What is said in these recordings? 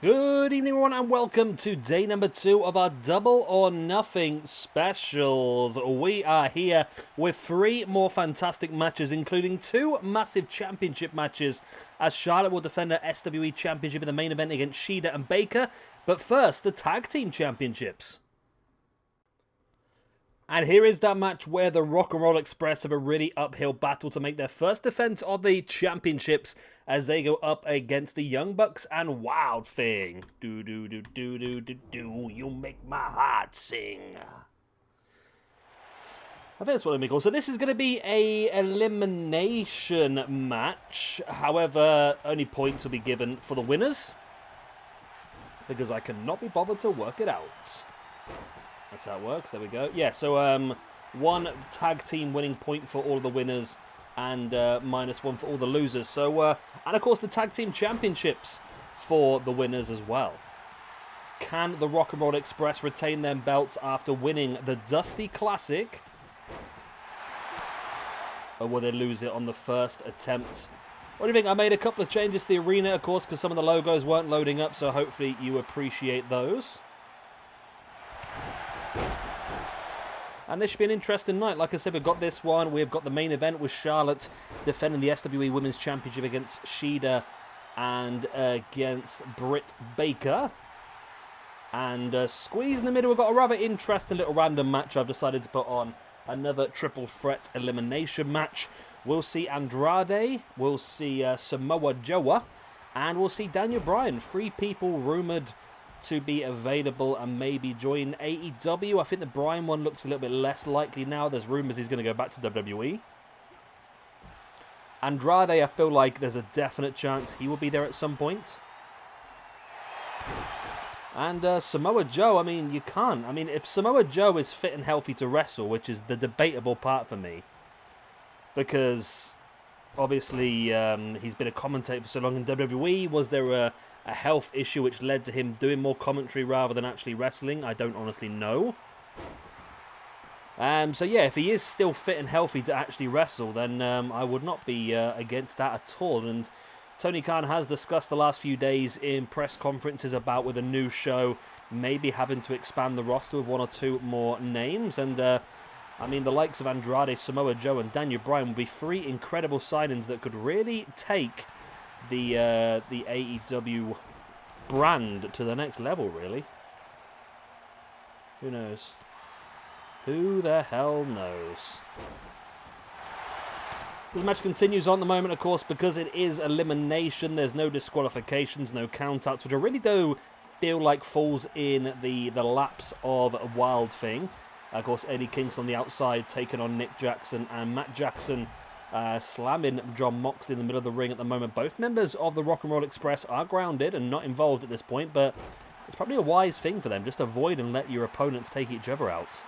Good evening, everyone, and welcome to day number 2 of our Double or Nothing specials. We are here with 3 more fantastic matches, including 2 massive championship matches, as Charlotte will defend her SWE Championship in the main event against Shida and Baker. But first, the Tag Team Championships. And here is that match where the Rock and Roll Express have a really uphill battle to make their first defense of the championships as they go up against the Young Bucks and Wild Thing. Do do do do do do do, you make my heart sing. I think that's what they call. So this is going to be a elimination match. However, only points will be given for the winners because I cannot be bothered to work it out. That's how it works. There we go. Yeah, so 1 tag team winning point for all of the winners and -1 for all the losers. So, and of course, the tag team championships for the winners as well. Can the Rock and Roll Express retain their belts after winning the Dusty Classic? Or will they lose it on the first attempt? What do you think? I made a couple of changes to the arena, of course, because some of the logos weren't loading up, so hopefully you appreciate those. And this should be an interesting night. Like I said, we've got this one. We've got the main event with Charlotte defending the SWE Women's Championship against Shida and against Britt Baker. And squeeze in the middle, we've got a rather interesting little random match I've decided to put on. Another triple threat elimination match. We'll see Andrade, we'll see Samoa Joe, and we'll see Daniel Bryan. 3 people rumoured to be available and maybe join AEW. I think the Bryan one looks a little bit less likely now. There's rumours he's going to go back to WWE. Andrade, I feel like there's a definite chance he will be there at some point. And Samoa Joe, I mean, you can't. I mean, if Samoa Joe is fit and healthy to wrestle, which is the debatable part for me, because obviously he's been a commentator for so long in WWE. Was there a health issue which led to him doing more commentary rather than actually wrestling? I don't honestly know. So yeah, if he is still fit and healthy to actually wrestle, then I would not be against that at all. And Tony Khan has discussed the last few days in press conferences about, with a new show, maybe having to expand the roster with 1 or 2 more names. And I mean, the likes of Andrade, Samoa Joe, and Daniel Bryan will be 3 incredible signings that could really take the AEW brand to the next level, really. Who knows? Who the hell knows? So the match continues on at the moment, of course, because it is elimination. There's no disqualifications, no countouts, which I really do feel like falls in the laps of Wild Thing. Of course, Eddie Kingston on the outside taking on Nick Jackson, and Matt Jackson slamming John Moxley in the middle of the ring at the moment. Both members of the Rock and Roll Express are grounded and not involved at this point, but it's probably a wise thing for them. Just avoid and let your opponents take each other out.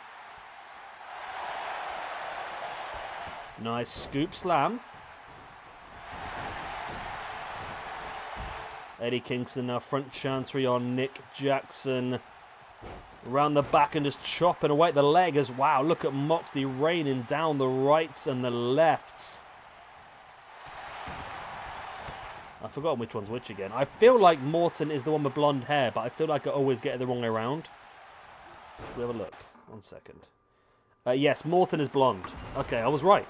Nice scoop slam. Eddie Kingston now front chancery on Nick Jackson. Around the back and just chopping away the leg as, wow, look at Moxley raining down the rights and the lefts. I've forgotten which one's which again. I feel like Morton is the one with blonde hair, but I feel like I always get it the wrong way around. Should we have a look? 1 second. Yes, Morton is blonde. Okay, I was right.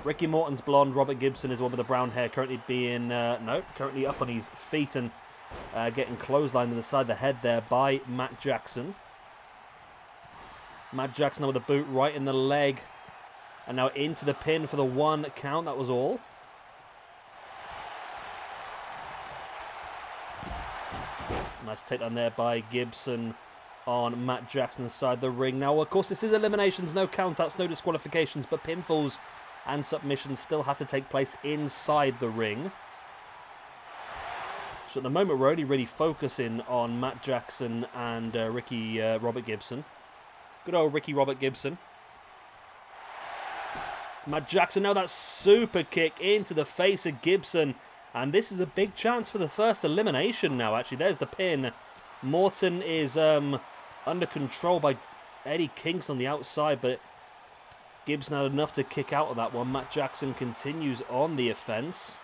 Ricky Morton's blonde. Robert Gibson is the one with the brown hair, currently being, currently up on his feet and getting clotheslined to the side of the head there by Matt Jackson. Matt Jackson with a boot right in the leg. And now into the pin for the 1 count. That was all. Nice takedown there by Gibson on Matt Jackson's side of the ring. Now, of course, this is eliminations. No countouts, no disqualifications. But pinfalls and submissions still have to take place inside the ring. So at the moment, we're only really focusing on Matt Jackson and Robert Gibson. Good old Ricky Robert Gibson. Matt Jackson, now that super kick into the face of Gibson. And this is a big chance for the first elimination now, actually. There's the pin. Morton is under control by Eddie Kingston on the outside, but Gibson had enough to kick out of that one. Matt Jackson continues on the offense.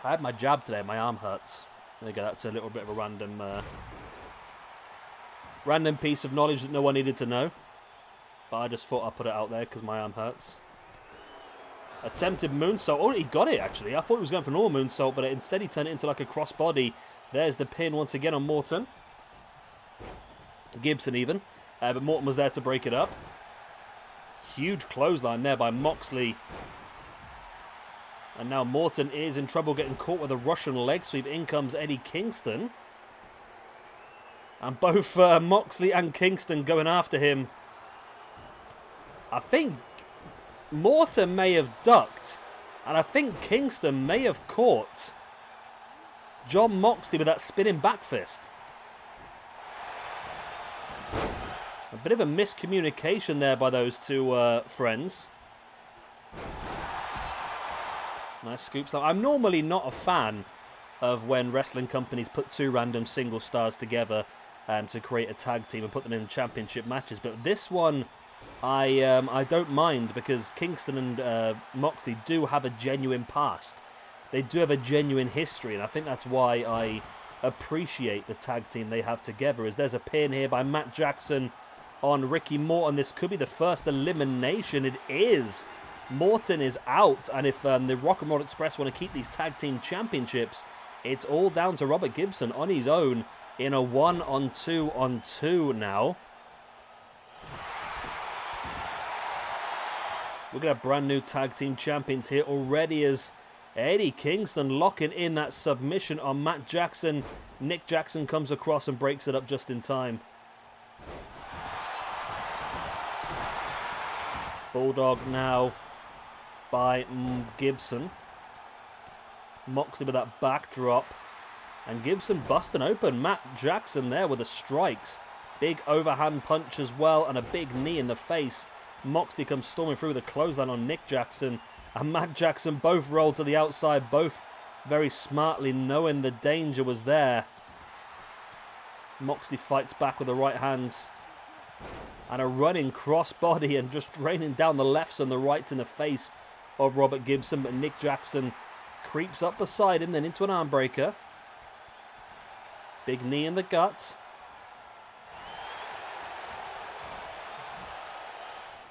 I had my jab today. My arm hurts. There you go. That's a little bit of a random piece of knowledge that no one needed to know. But I just thought I'd put it out there because my arm hurts. Attempted moonsault. Oh, he got it, actually. I thought he was going for normal moonsault, but instead he turned it into like a crossbody. There's the pin once again on Morton. Gibson even. But Morton was there to break it up. Huge clothesline there by Moxley. And now Morton is in trouble getting caught with a Russian leg sweep. In comes Eddie Kingston. And both Moxley and Kingston going after him. I think Morton may have ducked. And I think Kingston may have caught Jon Moxley with that spinning back fist. A bit of a miscommunication there by those two friends. Nice scoops. I'm normally not a fan of when wrestling companies put two random single stars together to create a tag team and put them in championship matches. But this one, I don't mind because Kingston and Moxley do have a genuine past. They do have a genuine history, and I think that's why I appreciate the tag team they have together. As there's a pin here by Matt Jackson on Ricky Morton. This could be the first elimination. It is. Morton is out, and if the Rock and Roll Express want to keep these tag team championships, it's all down to Robert Gibson on his own in a 1-on-2-on-2 now. We're going to have brand new tag team champions here already as Eddie Kingston locking in that submission on Matt Jackson. Nick Jackson comes across and breaks it up just in time. Bulldog now by Gibson. Moxley with that backdrop. And Gibson busting open. Matt Jackson there with the strikes. Big overhand punch as well and a big knee in the face. Moxley comes storming through the clothesline on Nick Jackson. And Matt Jackson both rolled to the outside. Both very smartly knowing the danger was there. Moxley fights back with the right hands. And a running crossbody and just draining down the lefts and the rights in the face of Robert Gibson. But Nick Jackson creeps up beside him, then into an arm breaker. Big knee in the gut.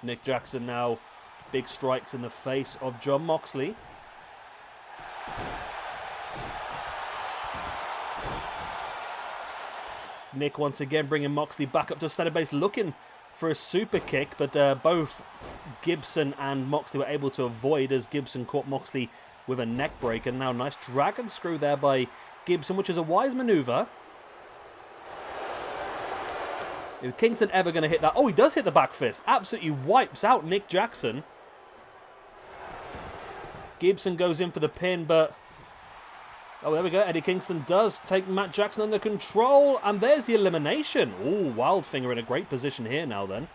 Nick Jackson now big strikes in the face of Jon Moxley. Nick once again bringing Moxley back up to a standing base, looking for a super kick, but both Gibson and Moxley were able to avoid as Gibson caught Moxley with a neck breaker. Now nice dragon screw there by Gibson, which is a wise maneuver. Is Kingston ever going to hit that? Oh, he does hit the back fist. Absolutely wipes out Nick Jackson. Gibson goes in for the pin, but... oh, there we go. Eddie Kingston does take Matt Jackson under control. And there's the elimination. Ooh, Wildfinger in a great position here now then.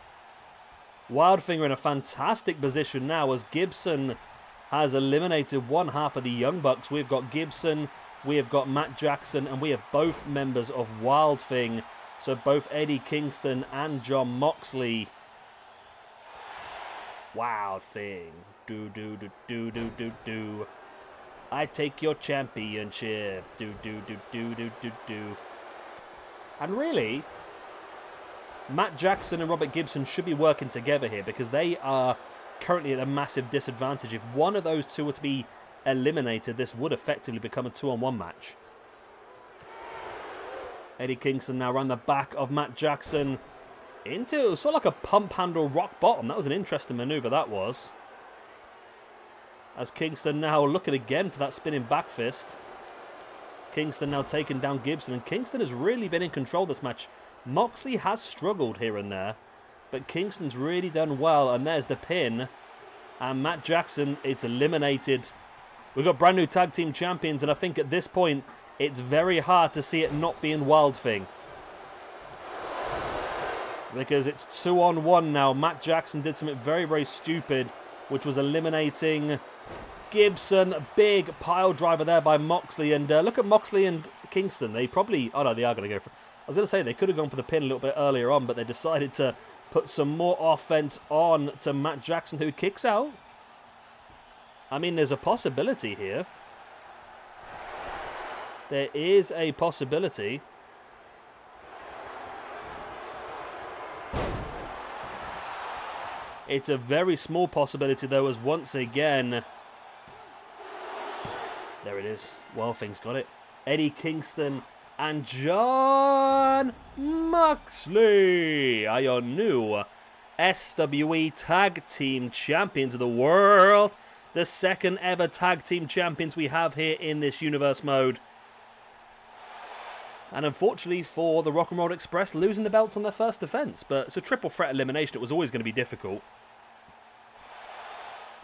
Wildfinger in a fantastic position now as Gibson has eliminated one half of the Young Bucks. We've got Gibson, we have got Matt Jackson, and we have both members of Wildfing. So both Eddie Kingston and Jon Moxley. Wildfing. Do do do do do do do. I take your championship. Do do do do do do do. And really, Matt Jackson and Robert Gibson should be working together here because they are currently at a massive disadvantage. If one of those two were to be eliminated, this would effectively become a 2-on-1 match. Eddie Kingston now around the back of Matt Jackson into sort of like a pump handle rock bottom. That was an interesting maneuver, that was. As Kingston now looking again for that spinning back fist. Kingston now taking down Gibson, and Kingston has really been in control this match. Moxley has struggled here and there, but Kingston's really done well, and there's the pin. And Matt Jackson, it's eliminated. We've got brand new tag team champions, and I think at this point, it's very hard to see it not being Wildfing. Because it's 2-on-1 now. Matt Jackson did something very, very stupid, which was eliminating Gibson. A big pile driver there by Moxley. And look at Moxley and Kingston. They probably... oh no, they are going to go for... I was going to say they could have gone for the pin a little bit earlier on, but they decided to put some more offense on to Matt Jackson, who kicks out. I mean, there's a possibility here. There is a possibility. It's a very small possibility, though, as once again... There it is. Wild Thing's got it. Eddie Kingston and Jon Moxley are your new SWE Tag Team Champions of the world. The second ever Tag Team Champions we have here in this universe mode. And unfortunately for the Rock and Roll Express, losing the belt on their first defense. But it's a triple threat elimination. It was always going to be difficult.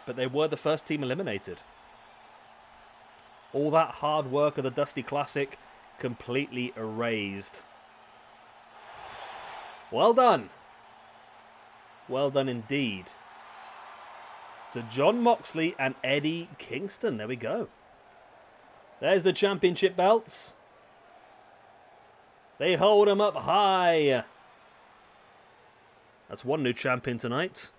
But they were the first team eliminated. All that hard work of the Dusty Classic completely erased. Well done. Well done indeed. To Jon Moxley and Eddie Kingston. There we go. There's the championship belts. They hold them up high. That's one new champion tonight.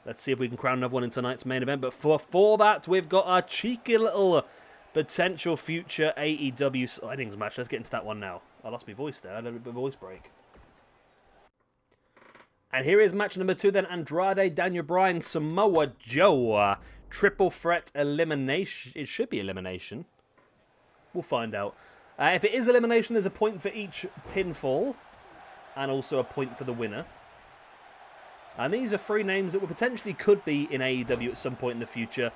Let's see if we can crown another one in tonight's main event. But for that, we've got our cheeky little potential future AEW signings match. Let's get into that one now. I lost my voice there. I had a bit of a voice break. And here is match number 2 then. Andrade, Daniel Bryan, Samoa Joe. Triple threat elimination. It should be elimination. We'll find out. If it is elimination, there's a point for each pinfall. And also a point for the winner. And these are 3 names that potentially could be in AEW at some point in the future.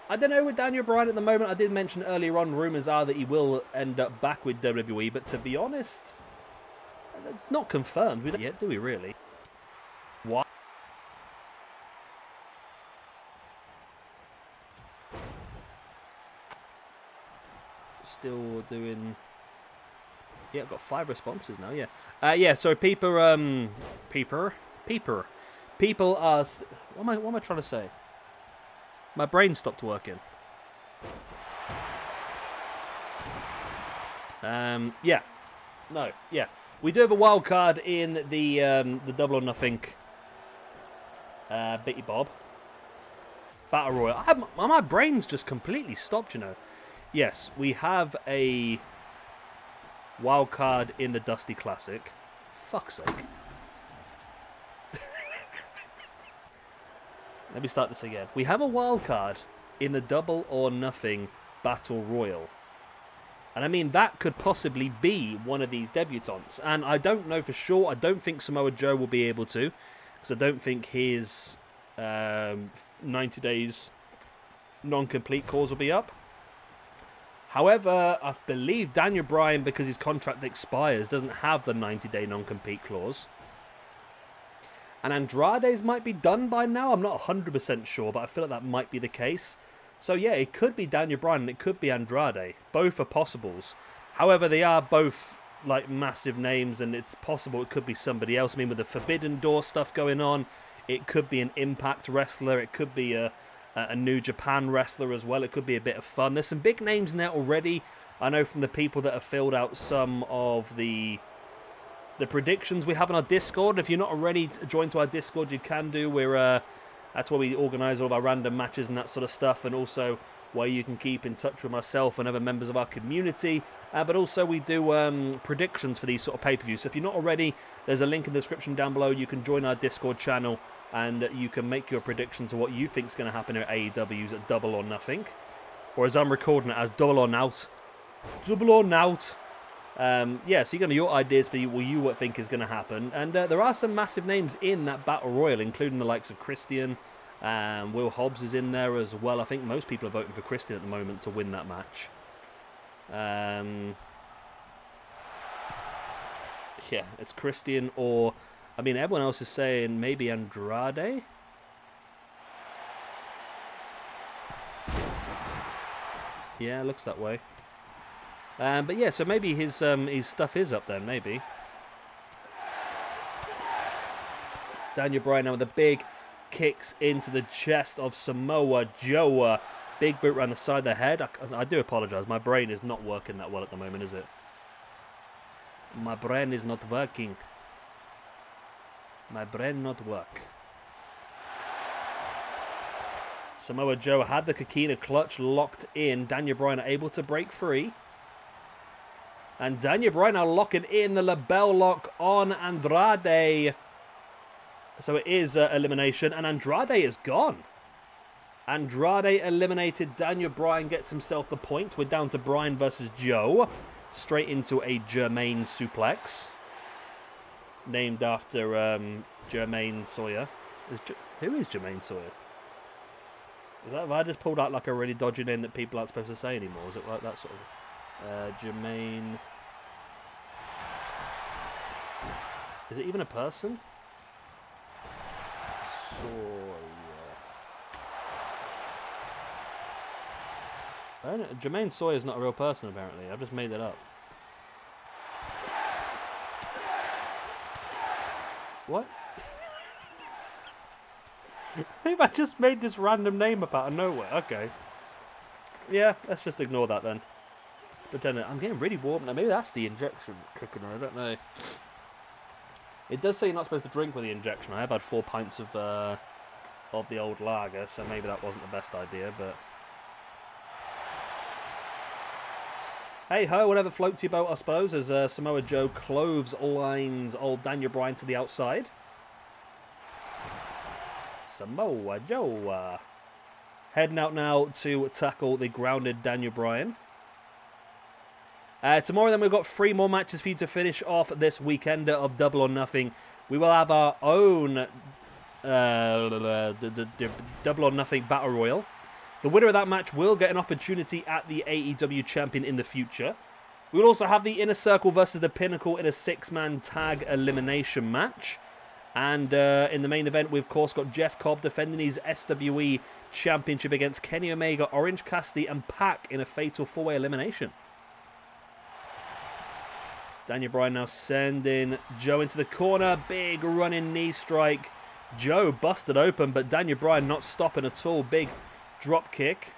I don't know with Daniel Bryan at the moment. I did mention earlier on, rumours are that he will end up back with WWE. But to be honest, not confirmed. We don't yet, do we really? Why? Still doing... Yeah, I've got 5 responses now, yeah. Yeah, so people are... What am I trying to say? My brain stopped working. Yeah. No, yeah. We do have a wild card in the Double or Nothing Bitty Bob Battle Royal. My brain's just completely stopped, you know. Yes, we have a wild card in the Dusty Classic. Fuck's sake. Let me start this again. We have a wild card in the Double or Nothing Battle Royal. And I mean, that could possibly be one of these debutantes. And I don't know for sure. I don't think Samoa Joe will be able to. Because I don't think his 90 days non-complete clause will be up. However, I believe Daniel Bryan, because his contract expires, doesn't have the 90-day non-compete clause. And Andrade's might be done by now. I'm not 100% sure, but I feel like that might be the case. So yeah, it could be Daniel Bryan and it could be Andrade. Both are possibles. However, they are both like massive names and it's possible it could be somebody else. I mean, with the Forbidden Door stuff going on, it could be an Impact wrestler. It could be a New Japan wrestler as well. It could be a bit of fun. There's some big names in there already. I know from the people that have filled out some of the predictions we have on our Discord. If you're not already joined to our Discord, you can do. That's where we organise all of our random matches and that sort of stuff, and also where you can keep in touch with myself and other members of our community. But also we do predictions for these sort of pay-per-views. So if you're not already, there's a link in the description down below. You can join our Discord channel and you can make your predictions of what you think is going to happen at AEW's at Double or Nothing. Or as I'm recording it as Double or Nout. Double or Nout. Yeah, so you're going to have your ideas for what you think is going to happen. And there are some massive names in that Battle Royal, including the likes of Christian. Will Hobbs is in there as well. I think most people are voting for Christian at the moment to win that match. Yeah, it's Christian or... I mean, everyone else is saying maybe Andrade. Yeah, it looks that way. But yeah, so maybe his stuff is up there, maybe. Daniel Bryan now with the big kicks into the chest of Samoa Joe. Big boot around the side of the head. I do apologise. My brain is not working that well at the moment, is it? My brain is not working. My brain not work. Samoa Joe had the Coquina clutch locked in. Daniel Bryan able to break free. And Daniel Bryan now locking in the label lock on Andrade. So it is elimination, and Andrade is gone. Andrade eliminated. Daniel Bryan gets himself the point. We're down to Bryan versus Joe. Straight into a Jermaine suplex. Named after Jermaine Sawyer. Who is Jermaine Sawyer? Have I just pulled out like a really dodgy name that people aren't supposed to say anymore? Is it like that sort of... Jermaine... Is it even a person? Sawyer. Jermaine Sawyer is not a real person, apparently. I've just made that up. What? Maybe I just made this random name up out of nowhere. Okay. Yeah, let's just ignore that then. Let's pretend I'm getting really warm now. Maybe that's the injection cooking her. I don't know. It does say you're not supposed to drink with the injection. I have had 4 pints of the old lager, so maybe that wasn't the best idea, but... Hey ho, whatever floats your boat, I suppose, as Samoa Joe clotheslines old Daniel Bryan to the outside. Samoa Joe heading out now to tackle the grounded Daniel Bryan. Tomorrow then we've got 3 more matches for you to finish off this weekender of Double or Nothing. We will have our own Double or Nothing Battle Royal. The winner of that match will get an opportunity at the AEW Champion in the future. We'll also have the Inner Circle versus the Pinnacle in a 6-man tag elimination match. And in the main event, we've of course got Jeff Cobb defending his SWE Championship against Kenny Omega, Orange Cassidy and Pac in a fatal 4-way elimination. Daniel Bryan now sending Joe into the corner. Big running knee strike. Joe busted open, but Daniel Bryan not stopping at all. Big drop kick.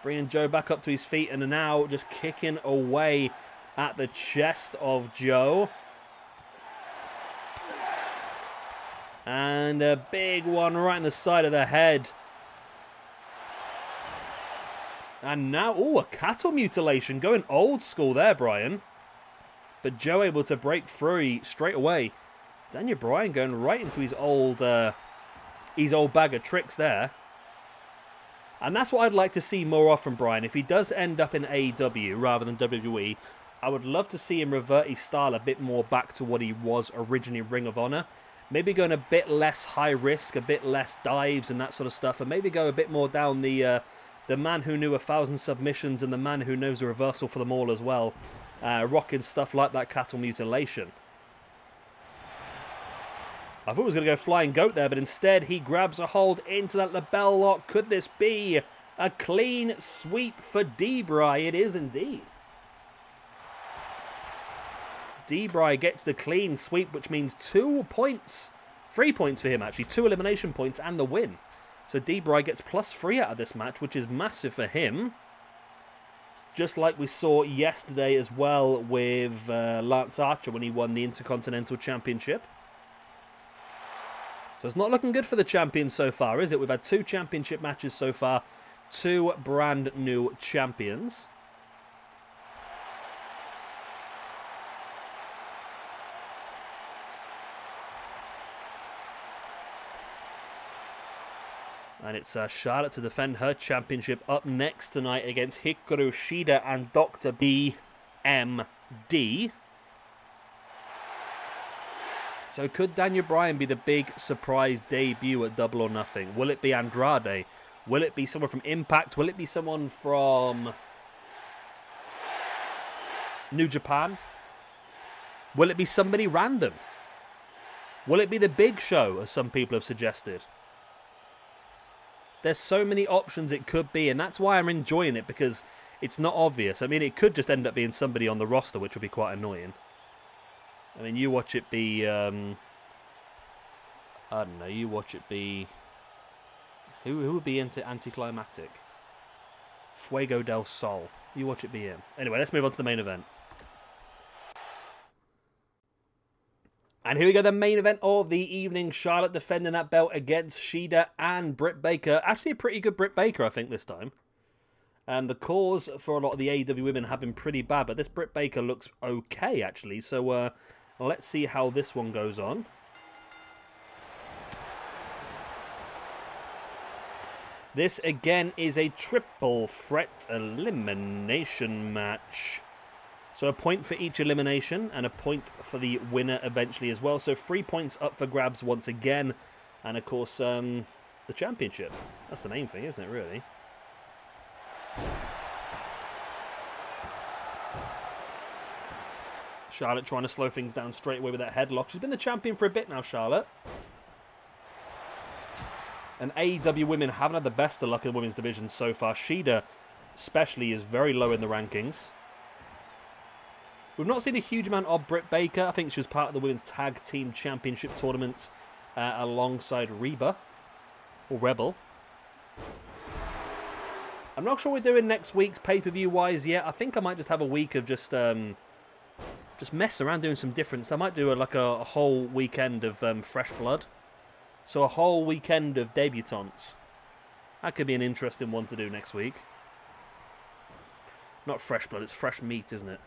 Bringing Joe back up to his feet and now just kicking away at the chest of Joe. And a big one right in the side of the head. And now, ooh, a cattle mutilation. Going old school there, Bryan. But Joe able to break free straight away. Daniel Bryan going right into his old bag of tricks there. And that's what I'd like to see more of from Bryan. If he does end up in AEW rather than WWE, I would love to see him revert his style a bit more back to what he was originally in Ring of Honor. Maybe going a bit less high risk, a bit less dives and that sort of stuff. And maybe go a bit more down the man who knew 1,000 submissions and the man who knows a reversal for them all as well. Rocking stuff like that cattle mutilation. I thought he was going to go flying goat there, but instead he grabs a hold into that label lock. Could this be a clean sweep for D-Bry? It is indeed. D-Bry gets the clean sweep, which means 2 points. 3 points for him, actually. 2 elimination points and the win. So D-Bry gets +3 out of this match, which is massive for him. Just like we saw yesterday as well with Lance Archer when he won the Intercontinental Championship. So it's not looking good for the champions so far, is it? We've had 2 championship matches so far. 2 brand new champions. And it's Charlotte to defend her championship up next tonight against Hikaru, Shida and Dr. BMD. So could Daniel Bryan be the big surprise debut at Double or Nothing? Will it be Andrade? Will it be someone from Impact? Will it be someone from New Japan? Will it be somebody random? Will it be the Big Show, as some people have suggested? There's so many options it could be, and that's why I'm enjoying it, because it's not obvious. I mean, it could just end up being somebody on the roster, which would be quite annoying. I mean, you watch it be, I don't know, you watch it be, who would be anticlimactic? Fuego del Sol. You watch it be him. Anyway, let's move on to the main event. And here we go, the main event of the evening. Charlotte defending that belt against Shida and Britt Baker. Actually a pretty good Britt Baker, I think, this time. The cause for a lot of the AEW women have been pretty bad, but this Britt Baker looks okay, actually. So let's see how this one goes on. This, again, is a triple threat elimination match. So a point for each elimination and a point for the winner eventually as well. So 3 points up for grabs once again. And, of course, the championship. That's the main thing, isn't it, really? Charlotte trying to slow things down straight away with that headlock. She's been the champion for a bit now, Charlotte. And AEW women haven't had the best of luck in the women's division so far. Shida, especially, is very low in the rankings. We've not seen a huge amount of Britt Baker. I think she was part of the Women's Tag Team Championship tournament alongside Reba. Or Rebel. I'm not sure what we're doing next week's pay-per-view wise yet. I think I might just have a week of just mess around doing some different. I might do a whole weekend of fresh blood. So a whole weekend of debutantes. That could be an interesting one to do next week. Not fresh blood, it's fresh meat, isn't it?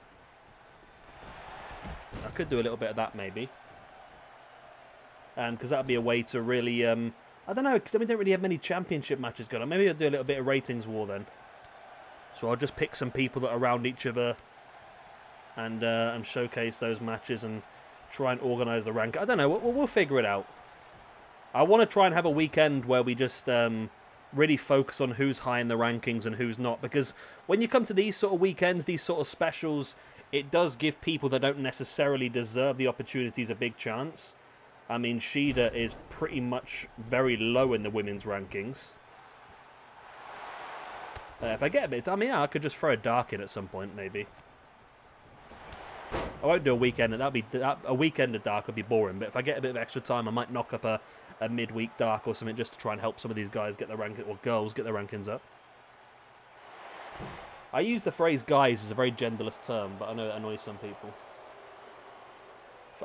I could do a little bit of that, maybe. Because that would be a way to really... I don't know, because we don't really have many championship matches going on. Maybe I'll do a little bit of ratings war then. So I'll just pick some people that are around each other and showcase those matches and try and organise the rank. I don't know, we'll figure it out. I want to try and have a weekend where we just really focus on who's high in the rankings and who's not. Because when you come to these sort of weekends, these sort of specials, it does give people that don't necessarily deserve the opportunities a big chance. I mean, Shida is pretty much very low in the women's rankings. If I get a bit... I mean, yeah, I could just throw a dark in at some point, maybe. I won't do a weekend. A weekend of dark would be boring. But if I get a bit of extra time, I might knock up a midweek dark or something just to try and help some of these guys get their ranking, or girls get their rankings up. I use the phrase "guys" as a very genderless term, but I know it annoys some people.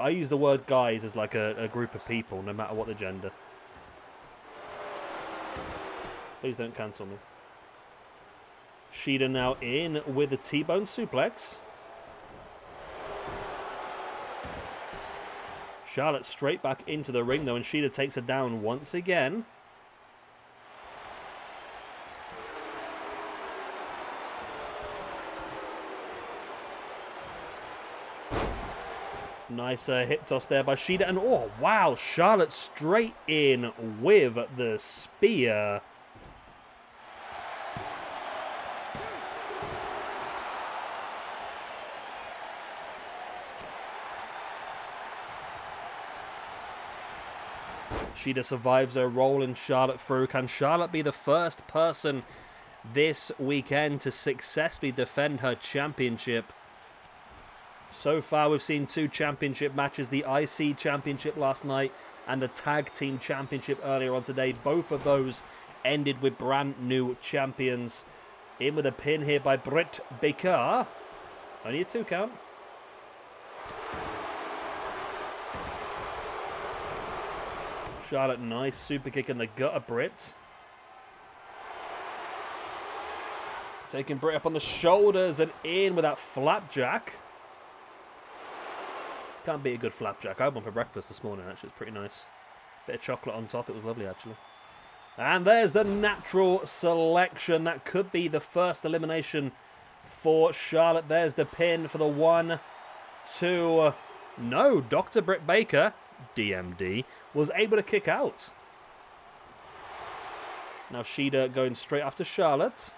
I use the word "guys" as like a group of people, no matter what the gender. Please don't cancel me. Shida now in with a T-bone suplex. Charlotte straight back into the ring, though, and Shida takes her down once again. Nice hip toss there by Shida, and oh, wow, Charlotte straight in with the spear. Shida survives her roll and Charlotte through. Can Charlotte be the first person this weekend to successfully defend her championship? So far, we've seen 2 championship matches, the IC Championship last night and the Tag Team Championship earlier on today. Both of those ended with brand new champions. In with a pin here by Britt Baker. Only a 2 count. Charlotte, nice super kick in the gut of Britt. Taking Britt up on the shoulders and in with that flapjack. Can't beat a good flapjack. I had one for breakfast this morning, actually. It's pretty nice. Bit of chocolate on top. It was lovely, actually. And there's the natural selection. That could be the first elimination for Charlotte. There's the pin for the 1, 2... No, Dr. Britt Baker, DMD, was able to kick out. Now Shida going straight after Charlotte.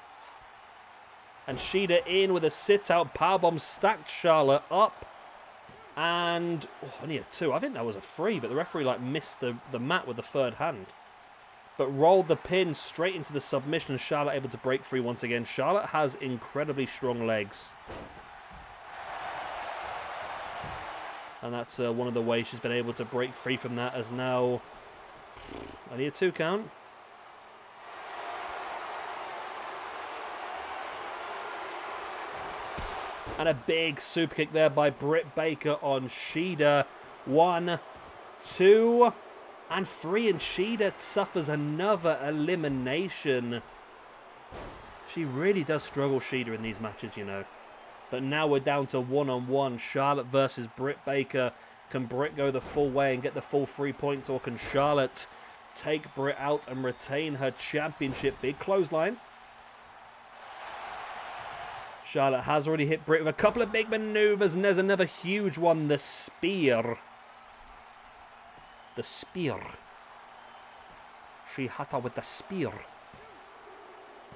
And Shida in with a sit-out powerbomb, stacked Charlotte up. And, oh, only a 2. I think that was a 3, but the referee missed the mat with the third hand. But rolled the pin straight into the submission. Charlotte able to break free once again. Charlotte has incredibly strong legs. And that's one of the ways she's been able to break free from that, as now only a 2 count. And a big super kick there by Britt Baker on Shida. 1, 2, and 3. And Shida suffers another elimination. She really does struggle, Shida, in these matches, you know. But now we're down to one-on-one. Charlotte versus Britt Baker. Can Britt go the full way and get the full 3 points, or can Charlotte take Britt out and retain her championship? Big clothesline. Charlotte has already hit Britt with a couple of big maneuvers, and there's another huge one, the spear. The spear. She hit her with the spear.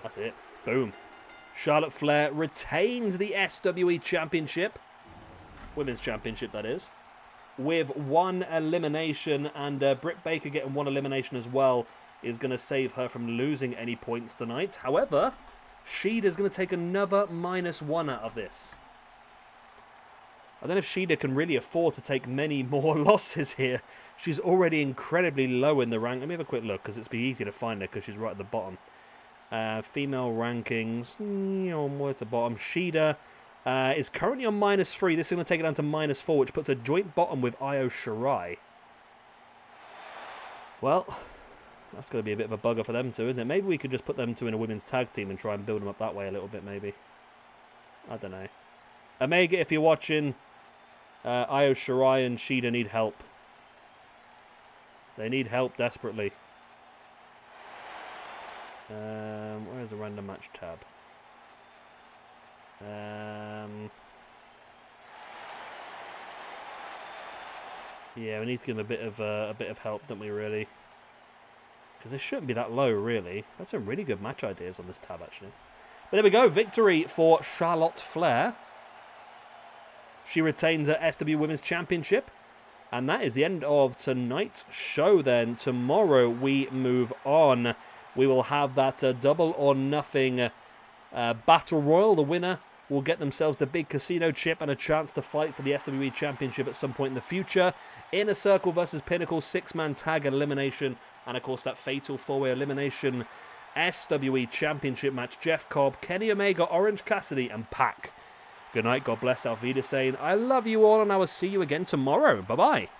That's it. Boom. Charlotte Flair retains the SWE Championship. Women's Championship, that is. With one elimination, and Britt Baker getting one elimination as well is going to save her from losing any points tonight. However, Shida's going to take another -1 out of this. I don't know if Shida can really afford to take many more losses here. She's already incredibly low in the rank. Let me have a quick look, because it's be easy to find her, because she's right at the bottom. Female rankings, where to bottom. Shida is currently on -3. This is going to take it down to -4, which puts a joint bottom with Io Shirai. Well, that's going to be a bit of a bugger for them two, isn't it? Maybe we could just put them two in a women's tag team and try and build them up that way a little bit, maybe. I don't know. Omega, if you're watching, Io Shirai and Shida need help. They need help desperately. Where's the random match tab? Yeah, we need to give them a bit of help, don't we? Really, because they shouldn't be that low, really. That's some really good match ideas on this tab, actually. But there we go, victory for Charlotte Flair. She retains her SW Women's Championship. And that is the end of tonight's show then. Tomorrow we move on. We will have that double or nothing battle royal. The winner will get themselves the big casino chip and a chance to fight for the SWE Championship at some point in the future. Inner Circle versus Pinnacle, 6-man tag elimination. And of course that fatal 4-way elimination SWE Championship match. Jeff Cobb, Kenny Omega, Orange Cassidy and Pac. Good night, God bless, Auf Wiedersehen. I love you all, and I will see you again tomorrow. Bye-bye.